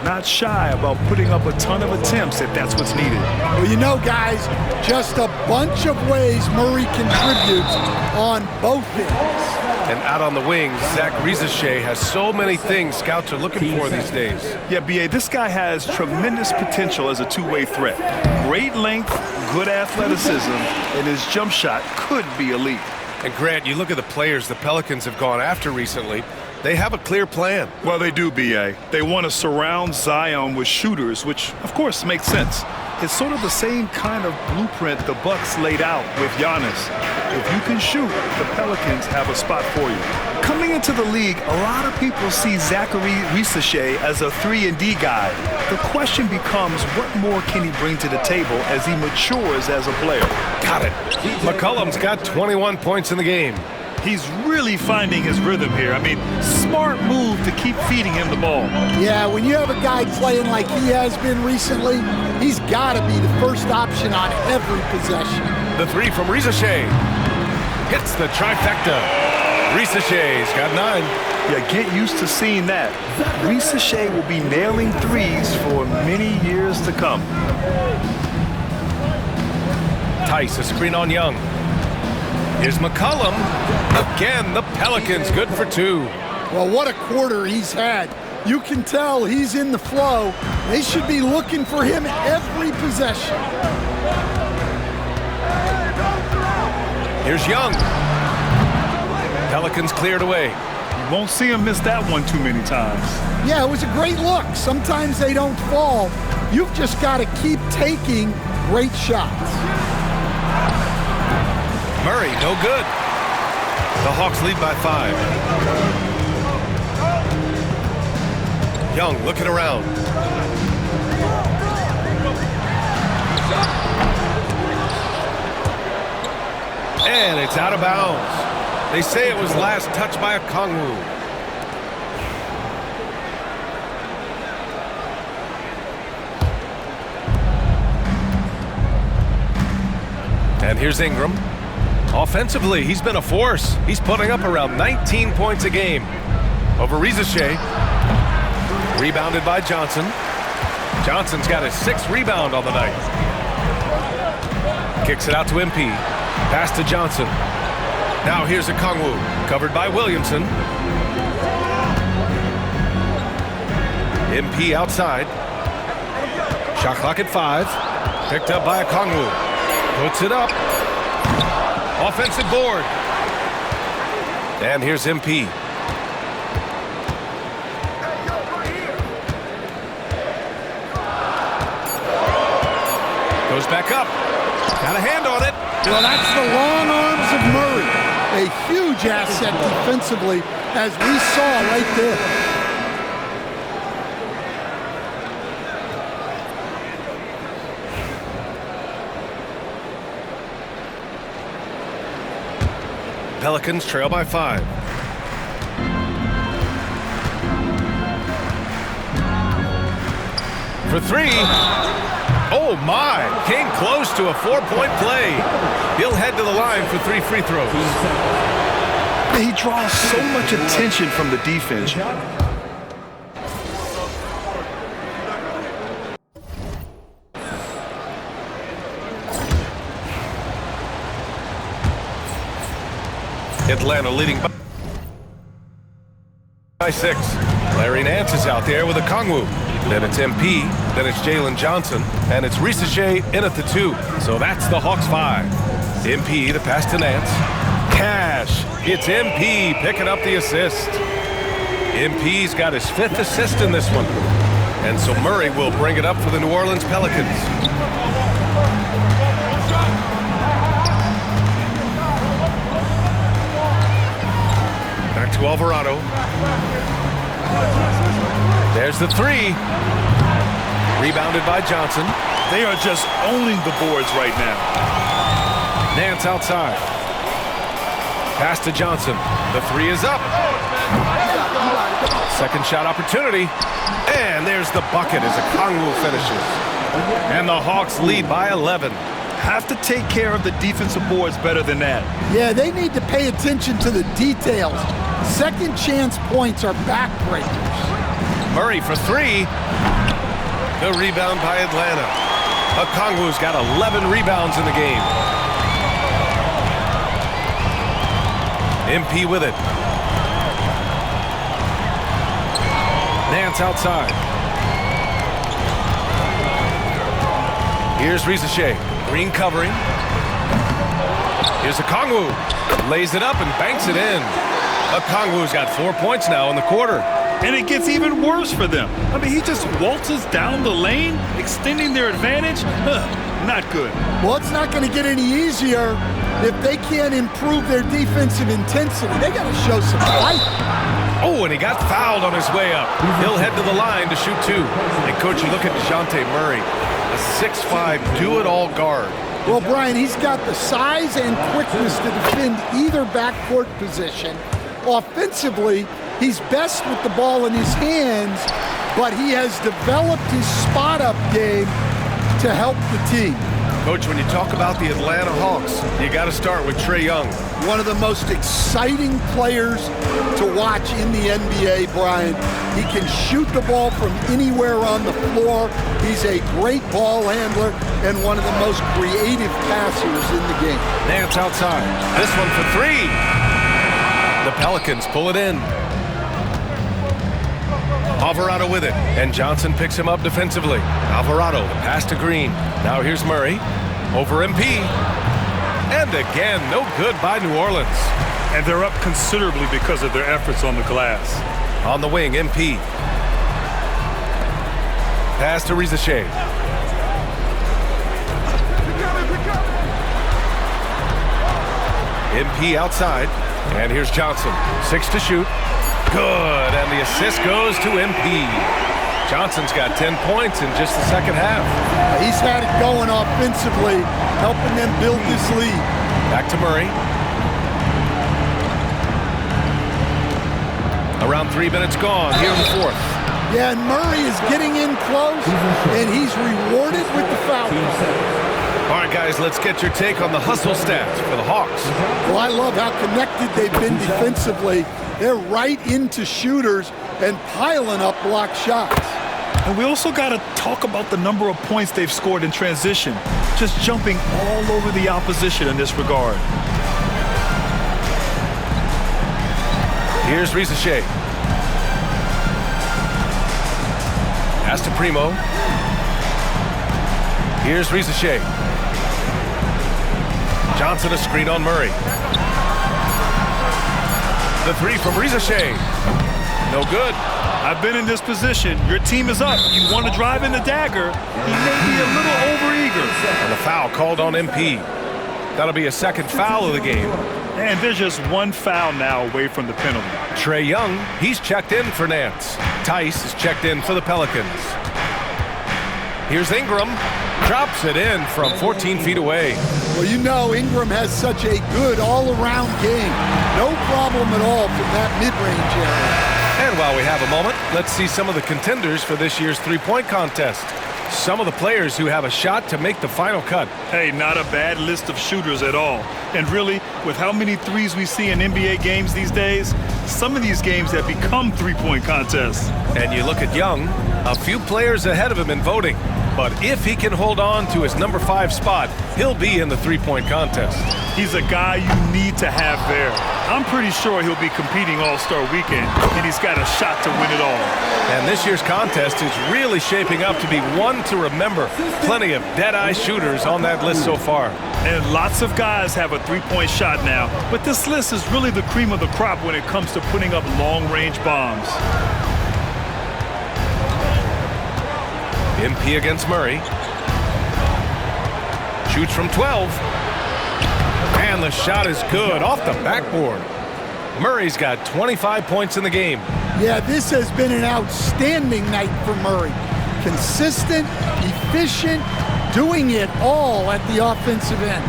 S7: Not shy about putting up a ton of attempts if that's what's needed.
S6: Well, you know, guys, just a bunch of ways Murray contributes on both ends.
S5: And out on the wings, Zach Rizachet has so many things scouts are looking for these days.
S7: Yeah, B.A., this guy has tremendous potential as a two-way threat. Great length, good athleticism, and his jump shot could be elite.
S5: And Grant, you look at the players the Pelicans have gone after recently, they have a clear plan.
S7: Well, they do, B.A. They want to surround Zion with shooters, which, of course, makes sense. It's sort of the same kind of blueprint the Bucks laid out with Giannis. If you can shoot, the Pelicans have a spot for you. Coming into the league, a lot of people see Zachary Rizachet as a 3-and-D guy. The question becomes, what more can he bring to the table as he matures as a player?
S5: Got it. McCollum's got 21 points in the game.
S7: He's really finding his rhythm here. I mean, smart move to keep feeding him the ball.
S6: Yeah, when you have a guy playing like he has been recently, he's got to be the first option on every possession.
S5: The 3 from Rizachet. Hits the trifecta. Rizachet's got 9.
S7: Yeah, get used to seeing that. Rizachet will be nailing threes for many years to come.
S5: Tice, a screen on Young. Here's McCollum. Again, the Pelicans good for 2.
S6: Well, what a quarter he's had. You can tell he's in the flow. They should be looking for him every possession.
S5: Here's Young. Pelicans cleared away.
S7: You won't see him miss that one too many times.
S6: Yeah, it was a great look. Sometimes they don't fall. You've just got to keep taking great shots.
S5: Murray, no good. The Hawks lead by 5. Young looking around. And it's out of bounds. They say it was last touched by a Kongwu. And here's Ingram. Offensively, he's been a force. He's putting up around 19 points a game. Over Rizachet. Rebounded by Johnson. Johnson's got his 6th rebound on the night. Kicks it out to MP. Pass to Johnson. Now here's a Kongwu. Covered by Williamson. MP outside. Shot clock at 5. Picked up by a Kongwu. Puts it up. Offensive board. And here's MP. Goes back up. Got a hand on it.
S6: Well, that's the long arms of Murray. A huge asset defensively, as we saw right there.
S5: Pelicans trail by 5. For 3. Oh my, came close to a 4-point play. He'll head to the line for 3 free throws.
S7: He draws so much attention from the defense.
S5: Atlanta leading by 6. Larry Nance is out there with a Kongwu. Then it's MP, then it's Jalen Johnson, and it's Risache in at the 2. So that's the Hawks 5. MP, the pass to Nance. Cash. It's MP picking up the assist. MP's got his 5th assist in this one. And so Murray will bring it up for the New Orleans Pelicans. Back to Alvarado. There's the 3. Rebounded by Johnson.
S7: They are just owning the boards right now.
S5: Nance outside. Pass to Johnson. The 3 is up. Second shot opportunity. And there's the bucket as Okongwu finishes. And the Hawks lead by 11.
S7: Have to take care of the defensive boards better than that.
S6: Yeah, they need to pay attention to the details. Second chance points are backbreakers.
S5: Murray for 3. The rebound by Atlanta. Okongwu's got 11 rebounds in the game. MP with it. Nance outside. Here's Risache. Green covering. Here's Okongwu. Lays it up and banks it in. Okongwu's got 4 points now in the quarter.
S7: And it gets even worse for them. I mean, he just waltzes down the lane, extending their advantage. Not good.
S6: Well, it's not going to get any easier if they can't improve their defensive intensity. They got to show some fight.
S5: Oh, and he got fouled on his way up. He'll head to the line to shoot 2. And, Coach, you look at DeJounte Murray, a 6'5", do-it-all guard.
S6: Well, Brian, he's got the size and quickness to defend either backcourt position. Offensively, he's best with the ball in his hands, but he has developed his spot-up game to help the team.
S5: Coach, when you talk about the Atlanta Hawks, you got to start with Trae Young.
S6: One of the most exciting players to watch in the NBA, Brian. He can shoot the ball from anywhere on the floor. He's a great ball handler and one of the most creative passers in the game.
S5: Nance outside. This one for 3. The Pelicans pull it in. Alvarado with it, and Johnson picks him up defensively. Alvarado, the pass to Green. Now here's Murray. Over MP. And again, no good by New Orleans.
S7: And they're up considerably because of their efforts on the glass.
S5: On the wing, MP. Pass to Risache. MP outside. And here's Johnson. 6 to shoot. Good, and the assist goes to MP. Johnson's got 10 points in just the second half.
S6: He's had it going offensively, helping them build this lead.
S5: Back to Murray. Around 3 minutes gone here in the 4th.
S6: Yeah, and Murray is getting in close, and he's rewarded with the foul.
S5: All right, guys, let's get your take on the hustle stats for the Hawks.
S6: Well, I love how connected they've been defensively. They're right into shooters and piling up block shots.
S7: And we also got to talk about the number of points they've scored in transition, just jumping all over the opposition in this regard.
S5: Here's Risache. Pass to Primo. Here's Risache. Johnson a screen on Murray. The 3 from Risache. No good.
S7: I've been in this position. Your team is up. You want to drive in the dagger. He may be a little overeager.
S5: And a foul called on MP. That'll be a second foul of the game.
S7: And there's just one foul now away from the penalty.
S5: Trae Young, he's checked in for Nance. Tice is checked in for the Pelicans. Here's Ingram. Drops it in from 14 feet away.
S6: Well, you know Ingram has such a good all-around game. No problem at all from that mid-range area.
S5: And while we have a moment, let's see some of the contenders for this year's three-point contest. Some of the players who have a shot to make the final cut.
S7: Hey, not a bad list of shooters at all. And really, with how many threes we see in NBA games these days, some of these games have become three-point contests.
S5: And you look at Young, a few players ahead of him in voting. But if he can hold on to his number 5 spot, he'll be in the three-point contest.
S7: He's a guy you need to have there. I'm pretty sure he'll be competing All-Star Weekend, and he's got a shot to win it all.
S5: And this year's contest is really shaping up to be one to remember. Plenty of dead-eye shooters on that list so far.
S7: And lots of guys have a three-point shot now, but this list is really the cream of the crop when it comes to putting up long-range bombs.
S5: MP against Murray. Shoots from 12. And the shot is good off the backboard. Murray's got 25 points in the game.
S6: Yeah, this has been an outstanding night for Murray. Consistent, efficient, doing it all at the offensive end.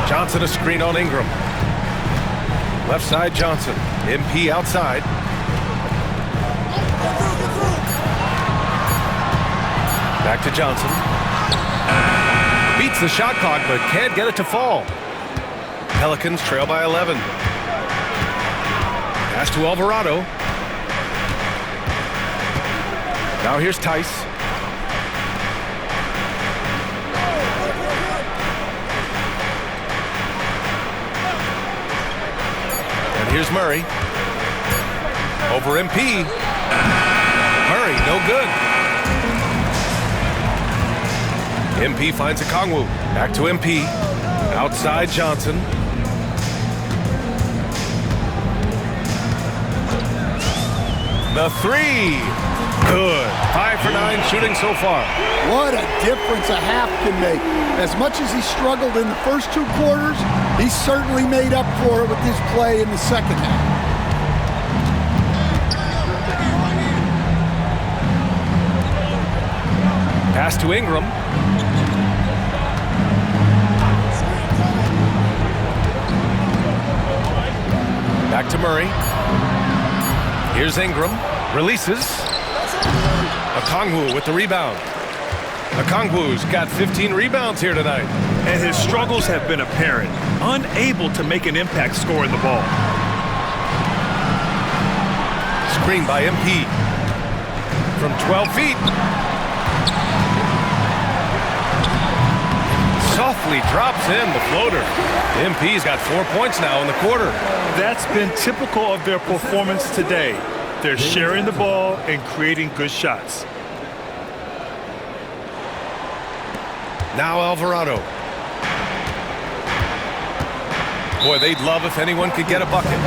S5: Johnson a screen on Ingram. Left side Johnson. MP outside. Back to Johnson. Beats the shot clock, but can't get it to fall. Pelicans trail by 11. Pass to Alvarado. Now here's Tice. And here's Murray. Over MP. Murray, no good. MP finds a Kongwu. Back to MP. Outside Johnson. The three. Good. 5 for 9 shooting so far.
S6: What a difference a half can make. As much as he struggled in the first 2 quarters, he certainly made up for it with his play in the second half.
S5: Pass to Ingram. Back to Murray. Here's Ingram. Releases. Okongwu with the rebound. Okongwu's got 15 rebounds here tonight.
S7: And his struggles have been apparent. Unable to make an impact scoring the ball.
S5: Screen by MP. From 12 feet. Softly drops in the floater. MP's got 4 points now in the quarter.
S7: That's been typical of their performance today. They're sharing the ball and creating good shots.
S5: Now Alvarado. Boy, they'd love if anyone could get a bucket.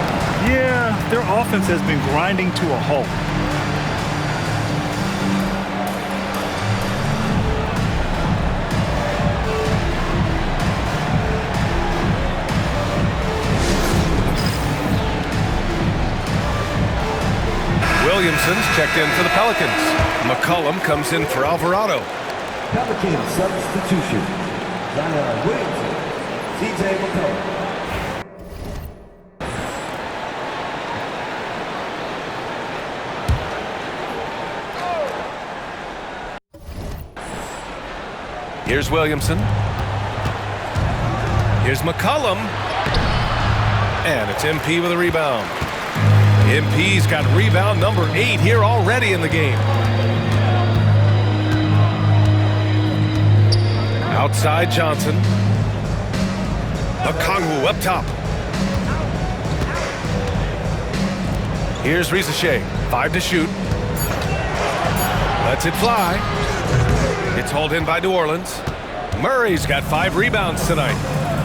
S7: Yeah, their offense has been grinding to a halt.
S5: Williamson's checked in for the Pelicans. McCollum comes in for Alvarado.
S4: Pelicans substitution. Zion Williamson. CJ McCollum.
S5: Here's Williamson. Here's McCollum. And it's MP with a rebound. MP's got rebound number 8 here already in the game. Outside Johnson. Okongwu up top. Here's Rizachet. 5 to shoot. Lets it fly. It's hauled in by New Orleans. Murray's got 5 rebounds tonight.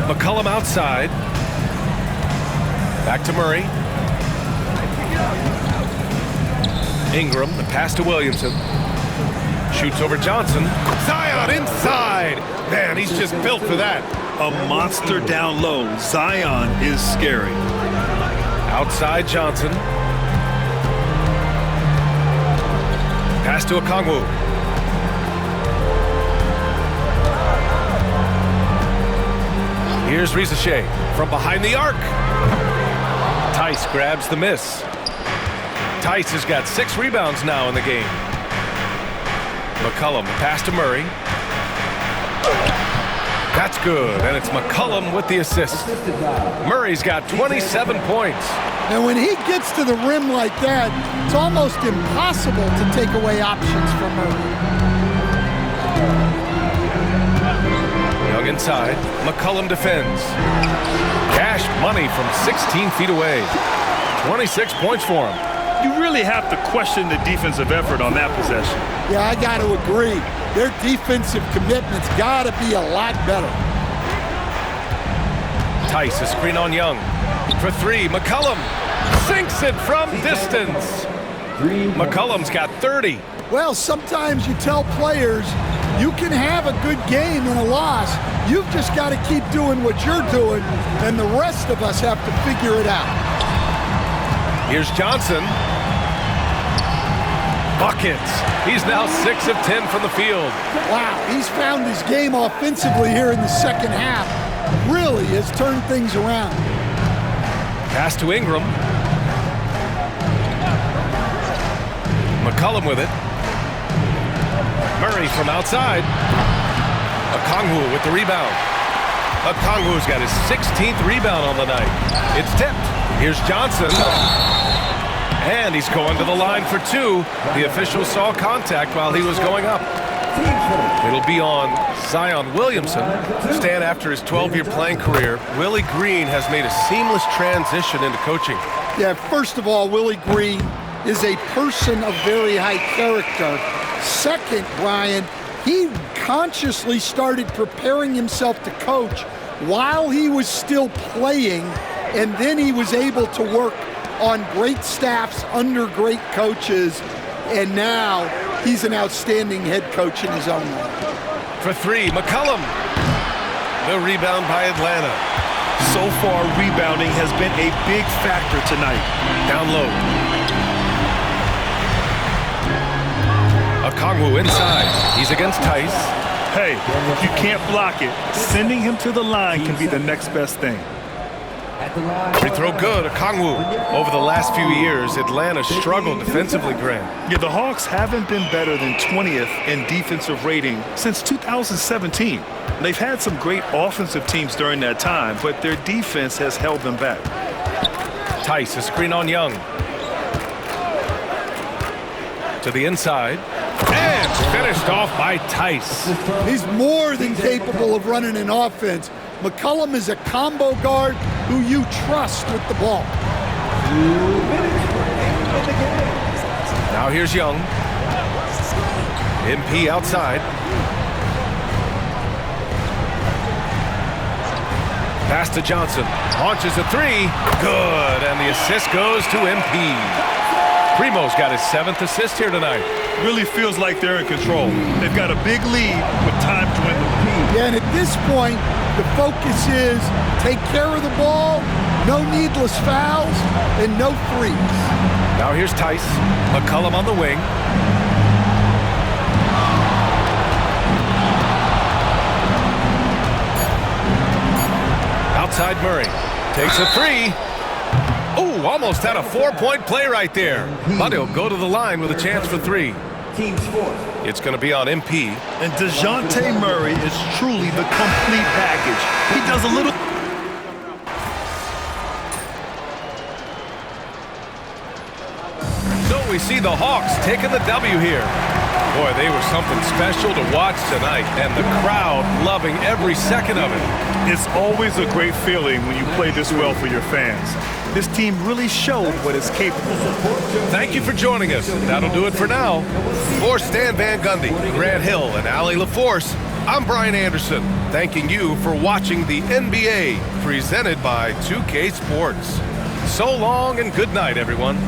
S5: McCollum outside. Back to Murray. Ingram, the pass to Williamson. Shoots over Johnson. Zion inside. Man, he's just built for that.
S7: A monster down low. Zion is scary.
S5: Outside Johnson. Pass to Okongwu. Here's Rizachet from behind the arc. Tice grabs the miss. Tice has got 6 rebounds now in the game. McCollum, pass to Murray. That's good, and it's McCollum with the assist. Murray's got 27 points.
S6: And when he gets to the rim like that, it's almost impossible to take away options from Murray.
S5: Young inside. McCollum defends. Cash money from 16 feet away. 26 points for him.
S7: You really have to question the defensive effort on that possession.
S6: Yeah, I got to agree. Their defensive commitment's got to be a lot better.
S5: Tice, a screen on Young. For three, McCollum sinks it from distance. McCollum's got 30.
S6: Well, sometimes you tell players you can have a good game and a loss. You've just got to keep doing what you're doing, and the rest of us have to figure it out.
S5: Here's Johnson. Buckets. He's now 6 of 10 from the field.
S6: Wow, he's found his game offensively here in the second half. Really has turned things around.
S5: Pass to Ingram. McCollum with it. Murray from outside. Okongwu with the rebound. Okongwu's got his 16th rebound on the night. It's tipped. Here's Johnson. And he's going to the line for two. The official saw contact while he was going up. It'll be on Zion Williamson. Stan, after his 12-year playing career, Willie Green has made a seamless transition into coaching.
S6: Yeah, first of all, Willie Green is a person of very high character. Second, Brian, he consciously started preparing himself to coach while he was still playing, and then he was able to work on great staffs under great coaches, and now he's an outstanding head coach in his own right.
S5: For three, McCollum. The rebound by Atlanta.
S7: So far, rebounding has been a big factor tonight.
S5: Down low. Okongwu inside. He's against Tice.
S7: Hey, if you can't block it, sending him to the line can be the next best thing.
S5: Free throw good, Okongwu. Over the last few years, Atlanta struggled defensively, Grant.
S7: Yeah, the Hawks haven't been better than 20th in defensive rating since 2017. They've had some great offensive teams during that time, but their defense has held them back.
S5: Tice, a screen on Young. To the inside. And finished off by Tice.
S6: He's more than capable of running an offense. McCollum is a combo guard who you trust with the ball.
S5: Now here's Young. MP outside. Pass to Johnson. Launches a three. Good. And the assist goes to MP. Primo's got his 7th assist here tonight.
S7: Really feels like they're in control. They've got a big lead with time dwindling.
S6: Yeah, and at this point, the focus is take care of the ball, no needless fouls, and no threes.
S5: Now here's Tice. McCollum on the wing. Outside Murray. Takes a three. Ooh, almost had a 4-point play right there. But he'll go to the line with a chance for three. It's going to be on MP.
S7: And DeJounte Murray is truly the complete package. He does a little...
S5: So we see the Hawks taking the W here. Boy, they were something special to watch tonight, and the crowd loving every second of it.
S7: It's always a great feeling when you play this well for your fans. This team really showed what it's capable of.
S5: Thank you for joining us. That'll do it for now. For Stan Van Gundy, Grant Hill, and Allie LaForce, I'm Brian Anderson, thanking you for watching the NBA presented by 2K Sports. So long and good night, everyone.